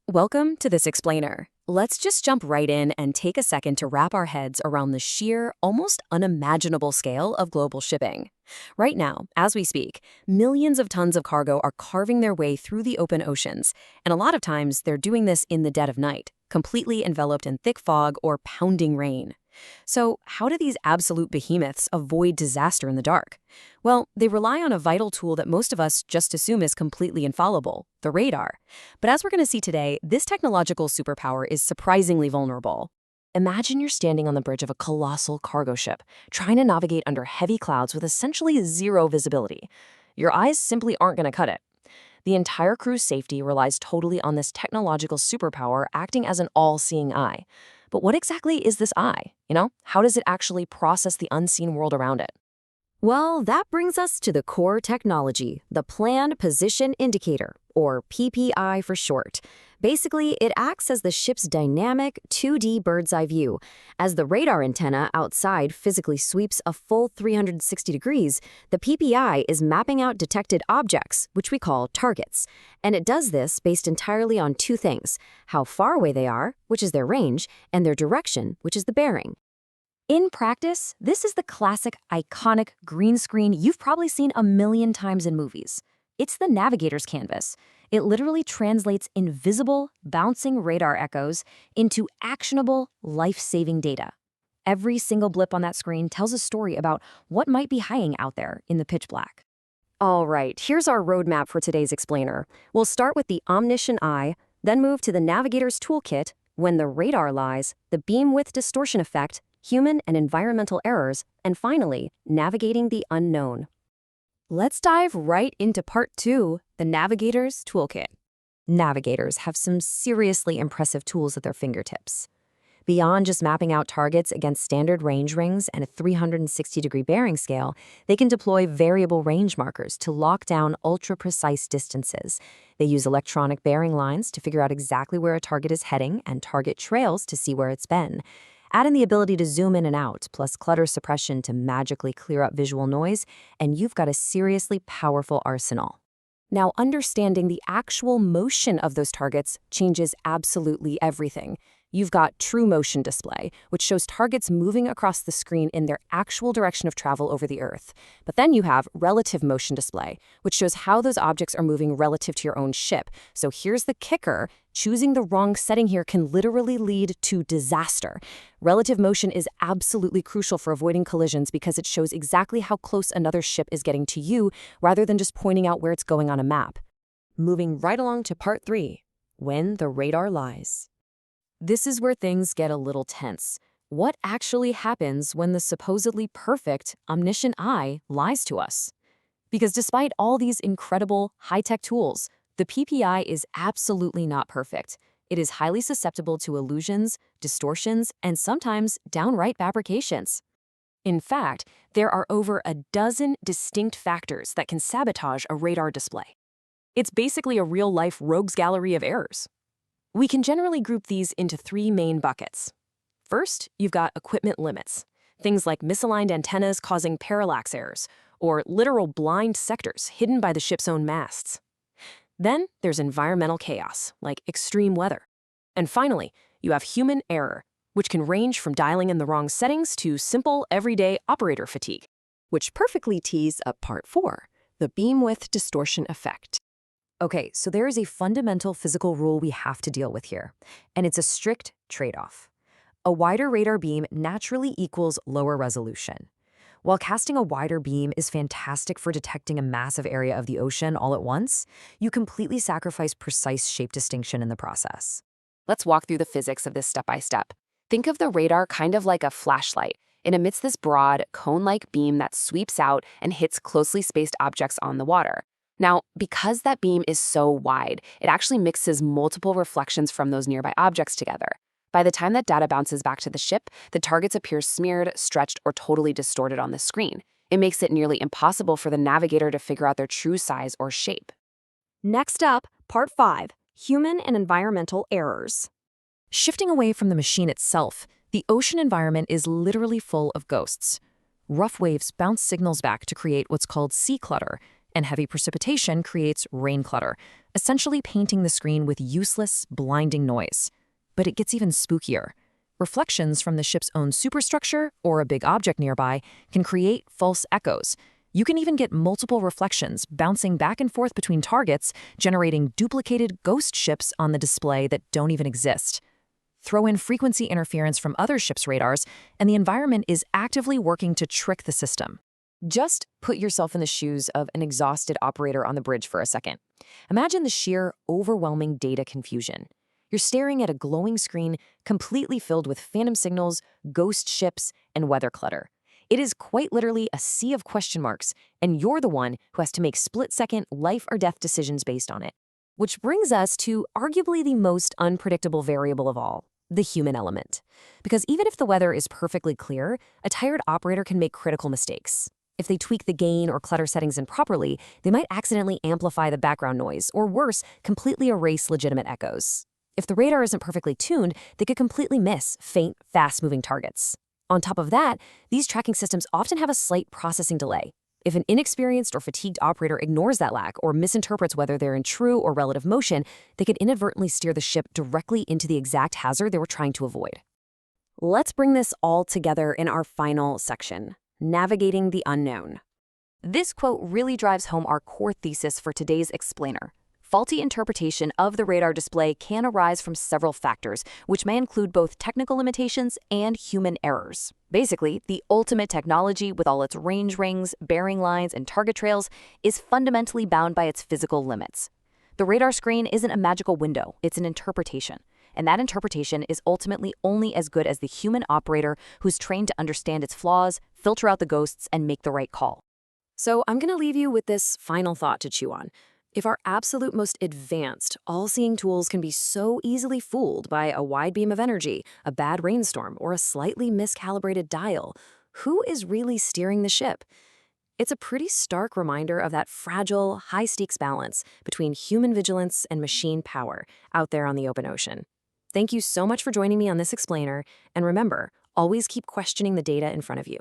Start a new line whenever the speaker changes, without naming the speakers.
Welcome to this explainer. Let's just jump right in and take a second to wrap our heads around the sheer, almost unimaginable scale of global shipping. Right now, as we speak, millions of tons of cargo are carving their way through the open oceans, and a lot of times they're doing this in the dead of night, completely enveloped in thick fog or pounding rain. So, how do these absolute behemoths avoid disaster in the dark? Well, they rely on a vital tool that most of us just assume is completely infallible, the radar. But as we're going to see today, this technological superpower is surprisingly vulnerable. Imagine you're standing on the bridge of a colossal cargo ship, trying to navigate under heavy clouds with essentially zero visibility. Your eyes simply aren't going to cut it. The entire crew's safety relies totally on this technological superpower acting as an all-seeing eye. But what exactly is this eye? How does it actually process the unseen world around it?
Well, that brings us to the core technology, the Planned Position Indicator, or PPI for short. Basically, it acts as the ship's dynamic 2D bird's-eye view. As the radar antenna outside physically sweeps a full 360 degrees, the PPI is mapping out detected objects, which we call targets. And it does this based entirely on two things: how far away they are, which is their range, and their direction, which is the bearing. In practice, this is the classic, iconic green screen you've probably seen a million times in movies. It's the navigator's canvas. It literally translates invisible, bouncing radar echoes into actionable, life-saving data. Every single blip on that screen tells a story about what might be hiding out there in the pitch black. All right, here's our roadmap for today's explainer. We'll start with the omniscient eye, then move to the navigator's toolkit, when the radar lies, the beam width distortion effect, human and environmental errors, and finally, navigating the unknown. Let's dive right into part 2, the Navigator's Toolkit. Navigators have some seriously impressive tools at their fingertips. Beyond just mapping out targets against standard range rings and a 360-degree bearing scale, they can deploy variable range markers to lock down ultra-precise distances. They use electronic bearing lines to figure out exactly where a target is heading and target trails to see where it's been. Add in the ability to zoom in and out, plus clutter suppression to magically clear up visual noise, and you've got a seriously powerful arsenal. Now, understanding the actual motion of those targets changes absolutely everything. You've got true motion display, which shows targets moving across the screen in their actual direction of travel over the Earth. But then you have relative motion display, which shows how those objects are moving relative to your own ship. So here's the kicker. Choosing the wrong setting here can literally lead to disaster. Relative motion is absolutely crucial for avoiding collisions because it shows exactly how close another ship is getting to you, rather than just pointing out where it's going on a map. Moving right along to part 3, when the radar lies. This is where things get a little tense. What actually happens when the supposedly perfect, omniscient eye lies to us? Because despite all these incredible, high-tech tools, the PPI is absolutely not perfect. It is highly susceptible to illusions, distortions, and sometimes downright fabrications. In fact, there are over a dozen distinct factors that can sabotage a radar display. It's basically a real-life rogues gallery of errors. We can generally group these into 3 main buckets. First, you've got equipment limits, things like misaligned antennas causing parallax errors, or literal blind sectors hidden by the ship's own masts. Then there's environmental chaos, like extreme weather. And finally, you have human error, which can range from dialing in the wrong settings to simple, everyday operator fatigue, which perfectly tees up part 4, the beam width distortion effect. Okay, so there is a fundamental physical rule we have to deal with here, and it's a strict trade-off. A wider radar beam naturally equals lower resolution. While casting a wider beam is fantastic for detecting a massive area of the ocean all at once, you completely sacrifice precise shape distinction in the process. Let's walk through the physics of this step by step. Think of the radar kind of like a flashlight. It emits this broad, cone-like beam that sweeps out and hits closely spaced objects on the water. Now, because that beam is so wide, it actually mixes multiple reflections from those nearby objects together. By the time that data bounces back to the ship, the targets appear smeared, stretched, or totally distorted on the screen. It makes it nearly impossible for the navigator to figure out their true size or shape. Next up, part 5, human and environmental errors.
Shifting away from the machine itself, the ocean environment is literally full of ghosts. Rough waves bounce signals back to create what's called sea clutter, and heavy precipitation creates rain clutter, essentially painting the screen with useless, blinding noise. But it gets even spookier. Reflections from the ship's own superstructure or a big object nearby can create false echoes. You can even get multiple reflections bouncing back and forth between targets, generating duplicated ghost ships on the display that don't even exist. Throw in frequency interference from other ships' radars, and the environment is actively working to trick the system. Just put yourself in the shoes of an exhausted operator on the bridge for a second. Imagine the sheer, overwhelming data confusion. You're staring at a glowing screen completely filled with phantom signals, ghost ships, and weather clutter. It is quite literally a sea of question marks, and you're the one who has to make split-second life-or-death decisions based on it. Which brings us to arguably the most unpredictable variable of all, the human element. Because even if the weather is perfectly clear, a tired operator can make critical mistakes. If they tweak the gain or clutter settings improperly, they might accidentally amplify the background noise, or worse, completely erase legitimate echoes. If the radar isn't perfectly tuned, they could completely miss faint, fast-moving targets. On top of that, these tracking systems often have a slight processing delay. If an inexperienced or fatigued operator ignores that lag or misinterprets whether they're in true or relative motion, they could inadvertently steer the ship directly into the exact hazard they were trying to avoid. Let's bring this all together in our final section, navigating the unknown. This quote really drives home our core thesis for today's explainer. Faulty interpretation of the radar display can arise from several factors, which may include both technical limitations and human errors. Basically, the ultimate technology, with all its range rings, bearing lines, and target trails, is fundamentally bound by its physical limits. The radar screen isn't a magical window, it's an interpretation. And that interpretation is ultimately only as good as the human operator who's trained to understand its flaws, filter out the ghosts, and make the right call. So I'm going to leave you with this final thought to chew on. If our absolute most advanced, all-seeing tools can be so easily fooled by a wide beam of energy, a bad rainstorm, or a slightly miscalibrated dial, who is really steering the ship? It's a pretty stark reminder of that fragile, high-stakes balance between human vigilance and machine power out there on the open ocean. Thank you so much for joining me on this explainer, and remember, always keep questioning the data in front of you.